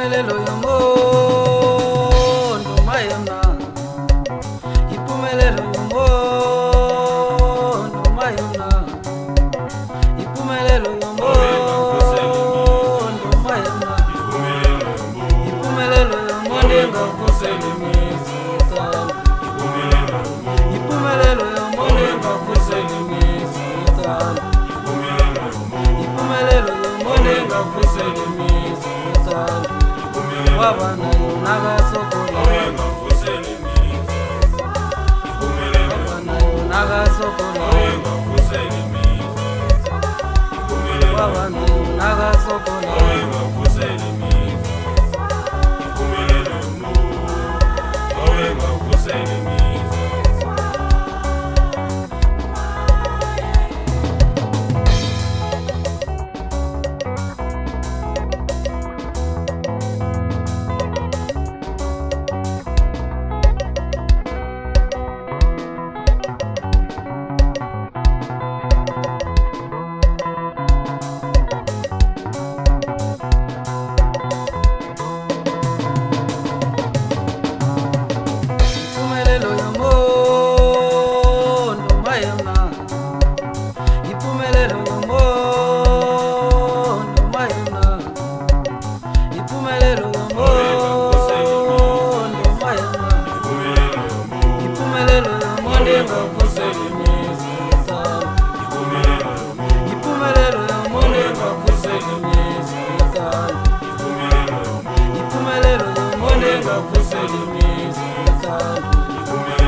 Impumelelo yomuntu mayona, impumelelo yomuntu mayona, impumelelo yomuntu mayona, impumelelo yomuntu engakuselimisa, impumelelo yomuntu engakuselimisa, impumelelo yomuntu engakuselimisa. Wabana yonaga sokola, wabana yonaga sokola, wabana yonaga sokola.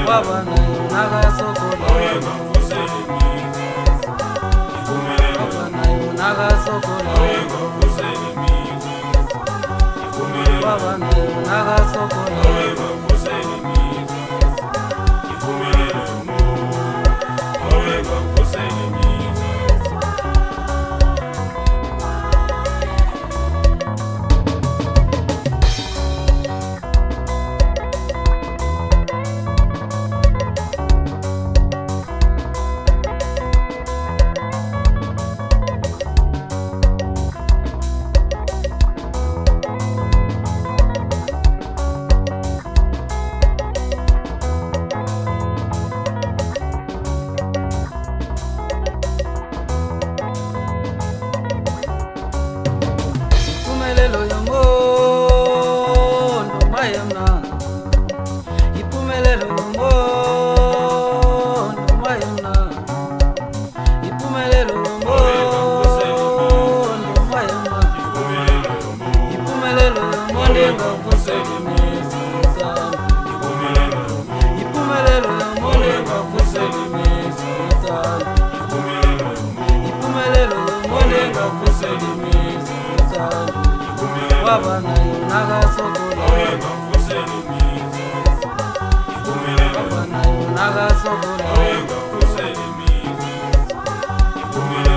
Wabana yonaga sokola, wabana yonaga sokola, wabana yonaga sokola. Impumelelo yomuntu mayona, impumelelo yomuntu mayona, impumelelo yomuntu mayona, impumelelo yomuntu engakuselimisa, impumelelo yomuntu engakuselimisa, impumelelo yomuntu engakuselimisa. Wabana yonaga sokola, wabana yonaga sokola,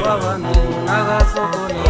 wabana yonaga sokola.